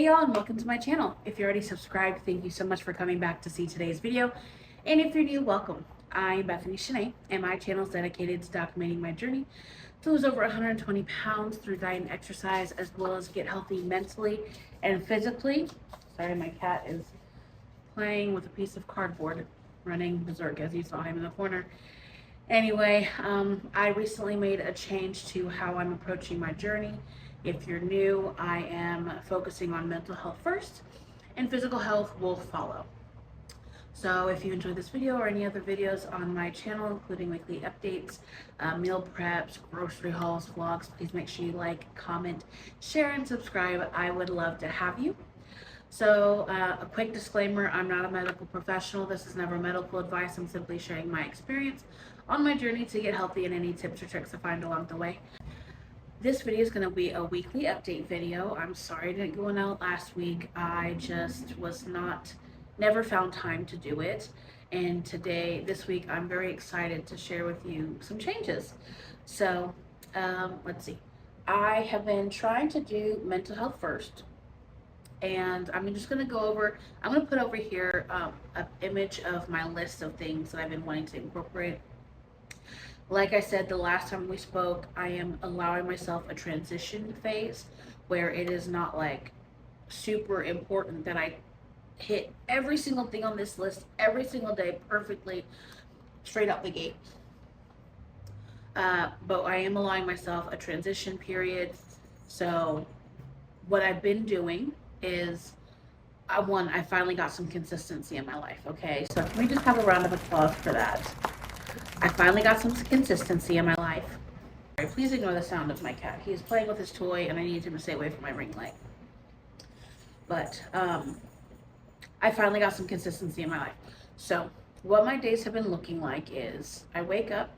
y'all, and welcome to my channel. If you're already subscribed, thank you so much for coming back to see today's video. And if you're new, welcome. I'm Bethany Shanae, and my channel is dedicated to documenting my journey to lose over 120 pounds through diet and exercise, as well as get healthy mentally and physically. Sorry, my cat is playing with a piece of cardboard, running berserk as you saw him in the corner. Anyway, I recently made a change to how I'm approaching my journey. If you're new, I am focusing on mental health first, and physical health will follow. So if you enjoyed this video or any other videos on my channel, including weekly updates, meal preps, grocery hauls, vlogs, please make sure you like, comment, share, and subscribe. I would love to have you. So a quick disclaimer, I'm not a medical professional. This is never medical advice. I'm simply sharing my experience on my journey to get healthy and any tips or tricks I find along the way. This video is going to be a weekly update video. I'm sorry I didn't go out last week. I just never found time to do it. And this week, I'm very excited to share with you some changes. So let's see. I have been trying to do mental health first. And I'm just going to I'm going to put over here an image of my list of things that I've been wanting to incorporate. Like I said, the last time we spoke, I am allowing myself a transition phase where it is not like super important that I hit every single thing on this list every single day perfectly straight out the gate. But I am allowing myself a transition period. So what I've been doing is, I finally got some consistency in my life, okay? So can we just have a round of applause for that? I finally got some consistency in my life. Please ignore the sound of my cat. He is playing with his toy and I need him to stay away from my ring light. But I finally got some consistency in my life. So what my days have been looking like is I wake up,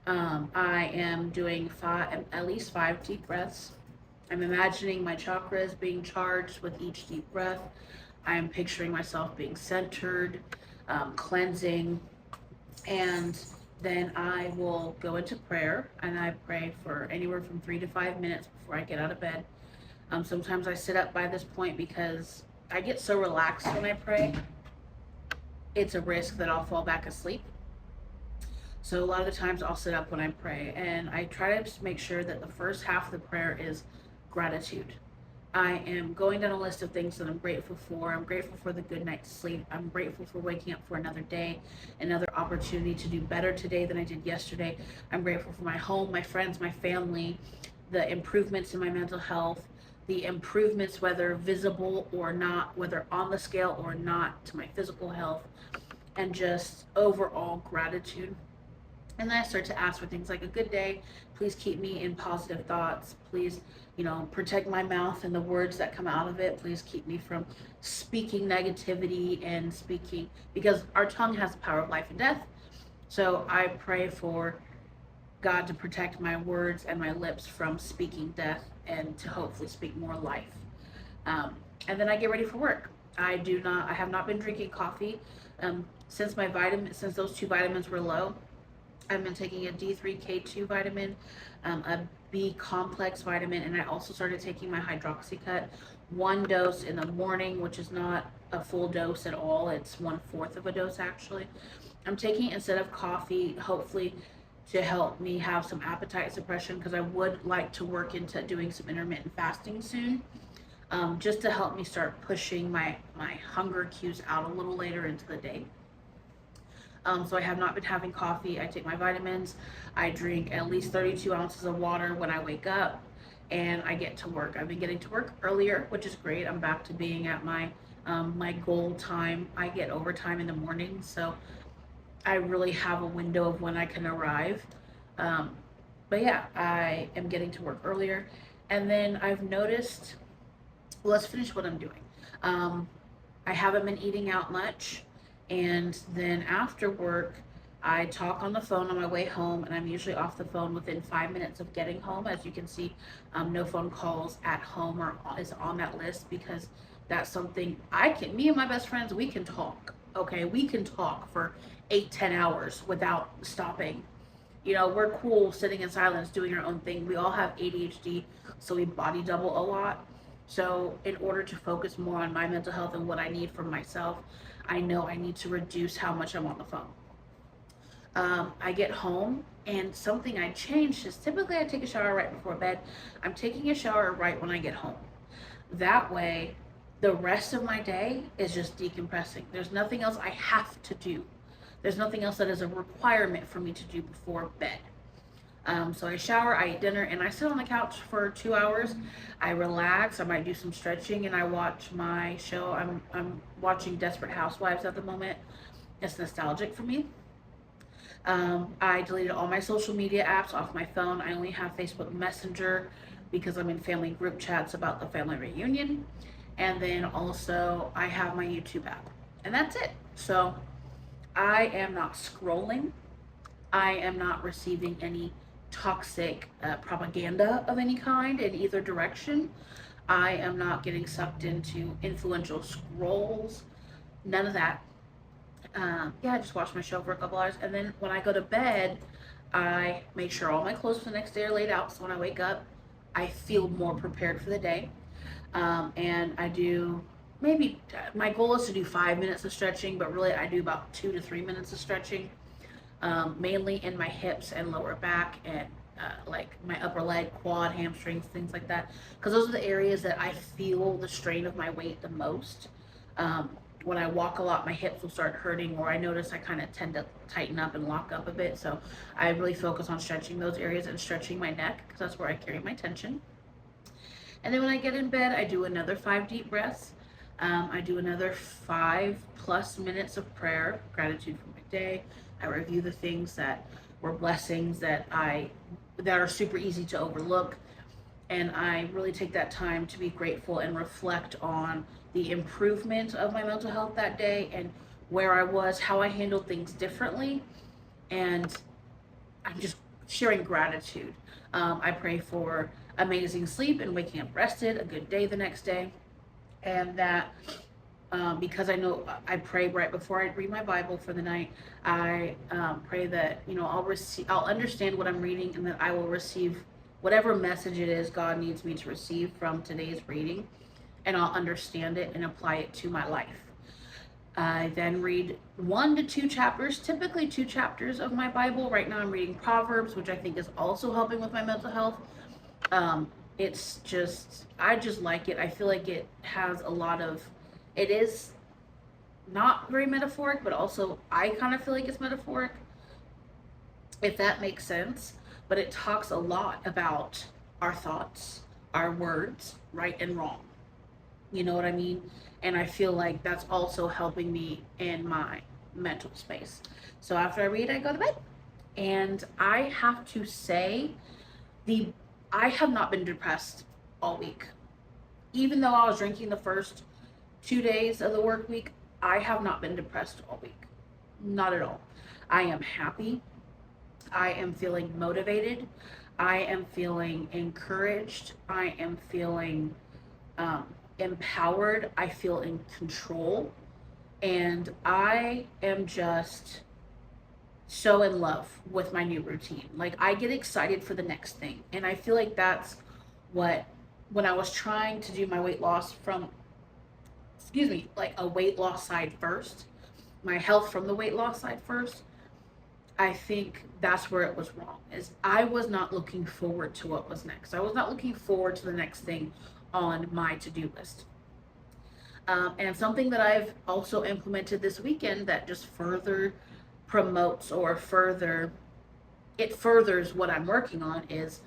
I am doing at least 5 deep breaths. I'm imagining my chakras being charged with each deep breath. I'm picturing myself being centered, cleansing, and then I will go into prayer, and I pray for anywhere from 3 to 5 minutes before I get out of bed. Sometimes I sit up by this point because I get so relaxed when I pray. It's a risk that I'll fall back asleep. So a lot of the times I'll sit up when I pray, and I try to just make sure that the first half of the prayer is gratitude. I am going down a list of things that I'm grateful for. I'm grateful for the good night's sleep. I'm grateful for waking up for another day, another opportunity to do better today than I did yesterday. I'm grateful for my home, my friends, my family, the improvements in my mental health, the improvements, whether visible or not, whether on the scale or not, to my physical health, and just overall gratitude. And then I start to ask for things like a good day. Please keep me in positive thoughts. Please, protect my mouth and the words that come out of it. Please keep me from speaking negativity and because our tongue has the power of life and death. So I pray for God to protect my words and my lips from speaking death and to hopefully speak more life. And then I get ready for work. I have not been drinking coffee since those 2 vitamins were low. I've been taking a D3K2 vitamin, a B complex vitamin, and I also started taking my hydroxycut, 1 dose in the morning, which is not a full dose at all. It's 1/4 of a dose actually. I'm taking it instead of coffee, hopefully to help me have some appetite suppression, because I would like to work into doing some intermittent fasting soon, just to help me start pushing my hunger cues out a little later into the day. So I have not been having coffee. I take my vitamins. I drink at least 32 ounces of water when I wake up, and I get to work. I've been getting to work earlier, which is great. I'm back to being at my goal time. I get overtime in the morning, so I really have a window of when I can arrive. But yeah, I am getting to work earlier. And then I've noticed, let's finish what I'm doing. I haven't been eating out much. And then after work, I talk on the phone on my way home, and I'm usually off the phone within 5 minutes of getting home. As you can see, no phone calls at home is on that list, because that's something me and my best friends, we can talk. Okay, we can talk for 8-10 hours without stopping. We're cool sitting in silence doing our own thing. We all have ADHD, so we body double a lot. So in order to focus more on my mental health and what I need for myself, I know I need to reduce how much I'm on the phone. I get home, and something I changed is typically I take a shower right before bed. I'm taking a shower right when I get home. That way, the rest of my day is just decompressing. There's nothing else I have to do. There's nothing else that is a requirement for me to do before bed. So I shower, I eat dinner, and I sit on the couch for 2 hours. I relax. I might do some stretching, and I watch my show. I'm watching Desperate Housewives at the moment. It's nostalgic for me. I deleted all my social media apps off my phone. I only have Facebook Messenger because I'm in family group chats about the family reunion. And then also I have my YouTube app. And that's it. So I am not scrolling. I am not receiving any toxic propaganda of any kind in either direction. I am not getting sucked into influential scrolls. None of that. I just watch my show for a couple hours, and then when I go to bed, I make sure all my clothes for the next day are laid out, so when I wake up, I feel more prepared for the day. And I do maybe, my goal is to do 5 minutes of stretching, but really I do about 2 to 3 minutes of stretching, mainly in my hips and lower back and like my upper leg, quad, hamstrings, things like that, because those are the areas that I feel the strain of my weight the most. When I walk a lot, my hips will start hurting, or I notice I kind of tend to tighten up and lock up a bit. So I really focus on stretching those areas and stretching my neck, because that's where I carry my tension. And then when I get in bed, I do another 5 deep breaths. I do another 5+ minutes of prayer, gratitude for my day. I review the things that were blessings that are super easy to overlook. And I really take that time to be grateful and reflect on the improvement of my mental health that day and where I was, how I handled things differently. And I'm just sharing gratitude. I pray for amazing sleep and waking up rested, a good day the next day. And that because I know I pray right before I read my Bible for the night, I pray that, I'll understand what I'm reading, and that I will receive whatever message it is God needs me to receive from today's reading, and I'll understand it and apply it to my life. I then read 1 to 2 chapters, typically 2 chapters of my Bible. Right now I'm reading Proverbs, which I think is also helping with my mental health. I just like it. I feel like it has it is not very metaphoric, but also I kind of feel like it's metaphoric, if that makes sense. But it talks a lot about our thoughts, our words, right and wrong. You know what I mean? And I feel like that's also helping me in my mental space. So after I read, I go to bed. And I have to say, I have not been depressed all week. Even though I was drinking the first 2 days of the work week, I have not been depressed all week. Not at all. I am happy. I am feeling motivated. I am feeling encouraged. I am feeling empowered. I feel in control. And I am just so in love with my new routine. Like, I get excited for the next thing. And I feel like that's what, when I was trying to do my weight loss like a weight loss side first, my health from the weight loss side first, I think that's where it was wrong, is I was not looking forward to what was next. I was not looking forward to the next thing on my to-do list. And something that I've also implemented this weekend that just further promotes it furthers what I'm working on is,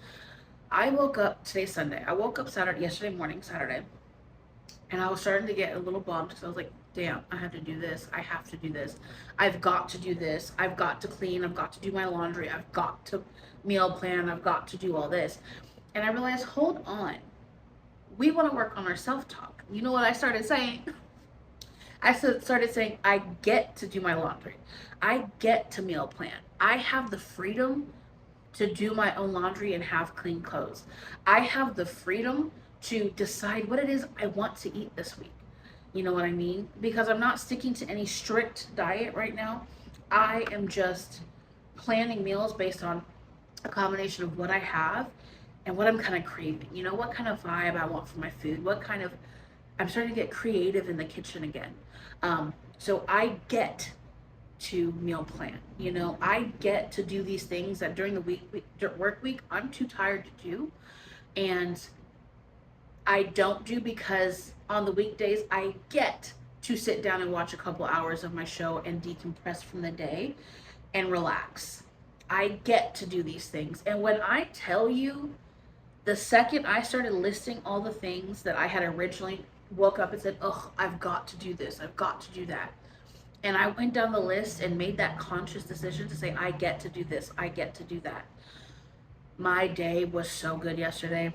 I woke up, today's Sunday, I woke up yesterday morning, Saturday, and I was starting to get a little bummed because I was like, damn, I have to do this. I have to do this. I've got to do this. I've got to clean. I've got to do my laundry. I've got to meal plan. I've got to do all this. And I realized, hold on. We want to work on our self-talk. You know what I started saying? I started saying, I get to do my laundry. I get to meal plan. I have the freedom to do my own laundry and have clean clothes. I have the freedom to decide what it is I want to eat this week. You know what I mean? Because I'm not sticking to any strict diet right now. I am just planning meals based on a combination of what I have and what I'm kind of craving, you know, what kind of vibe I want for my food, I'm starting to get creative in the kitchen again. So I get to meal plan, you know, I get to do these things that during the work week, I'm too tired to do. And I don't do, because on the weekdays I get to sit down and watch a couple hours of my show and decompress from the day and relax. I get to do these things. And when I tell you, the second I started listing all the things that I had originally woke up and said, oh, I've got to do this, I've got to do that. And I went down the list and made that conscious decision to say, I get to do this, I get to do that. My day was so good yesterday.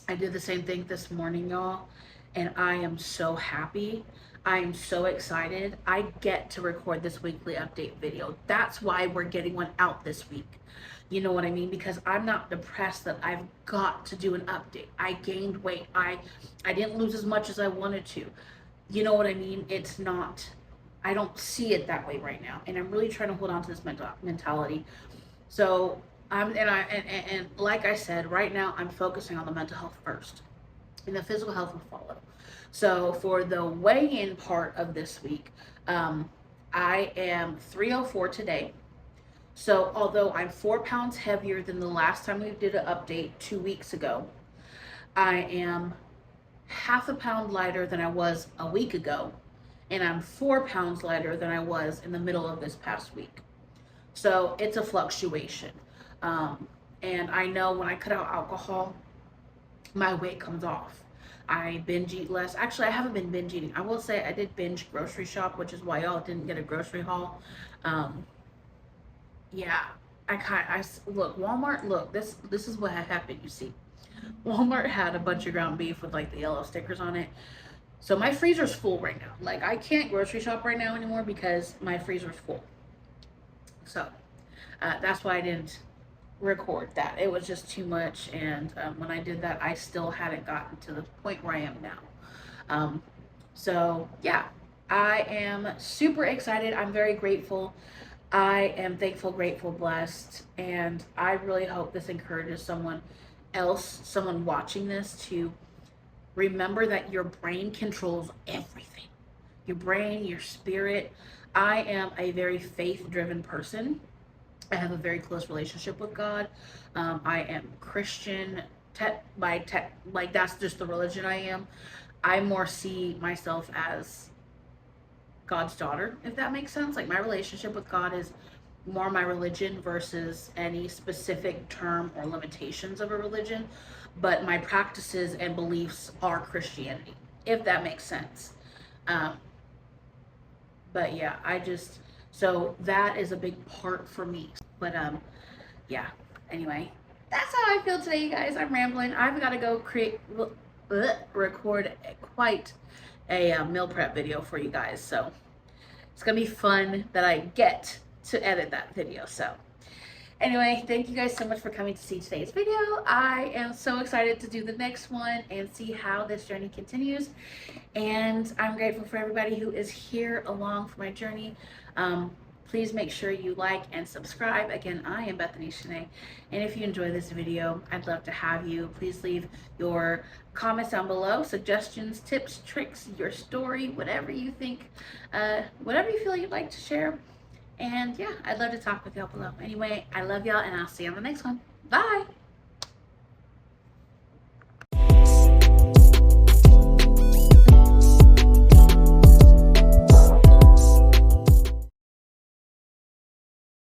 I did the same thing this morning, y'all, and I am so happy. I am so excited. I get to record this weekly update video. That's why we're getting one out this week. You know what I mean? Because I'm not depressed that I've got to do an update. I gained weight. I didn't lose as much as I wanted to. You know what I mean? It's not, I don't see it that way right now. And I'm really trying to hold on to this mentality. So and like I said, right now I'm focusing on the mental health first, and the physical health will follow. So for the weigh-in part of this week, I am 304 today. So although I'm 4 pounds heavier than the last time we did an update 2 weeks ago, I am half a pound lighter than I was a week ago, and I'm 4 pounds lighter than I was in the middle of this past week. So it's a fluctuation. And I know when I cut out alcohol, my weight comes off. I binge eat less. Actually, I haven't been binge eating. I will say I did binge grocery shop, which is why y'all didn't get a grocery haul. Yeah, look, Walmart, look, this is what had happened, you see. Walmart had a bunch of ground beef with like the yellow stickers on it. So my freezer's full right now. Like, I can't grocery shop right now anymore because my freezer's full. So that's why I didn't record that. It was just too much. And when I did that, I still hadn't gotten to the point where I am now. So yeah, I am super excited. I'm very grateful. I am thankful, grateful, blessed, and I really hope this encourages someone else, someone watching this, to remember that your brain controls everything. Your brain, your spirit. I am a very faith-driven person. I have a very close relationship with God. I am Christian, like that's just the religion I am. I more see myself as God's daughter, if that makes sense. Like, my relationship with God is more my religion versus any specific term or limitations of a religion, but my practices and beliefs are Christianity, if that makes sense. But yeah, so that is a big part for me. But yeah, anyway, that's how I feel today, you guys. I'm rambling. I've got to go record quite a meal prep video for you guys, so it's gonna be fun that I get to edit that video. So anyway, thank you guys so much for coming to see today's video. I am so excited to do the next one and see how this journey continues, and I'm grateful for everybody who is here along for my journey. Please make sure you like and subscribe. Again, I am Bethany Shanae, and if you enjoy this video, I'd love to have you. Please leave your comments down below, suggestions, tips, tricks, your story, whatever you think, whatever you feel you'd like to share. And yeah, I'd love to talk with y'all below. Anyway, I love y'all, and I'll see you on the next one. Bye!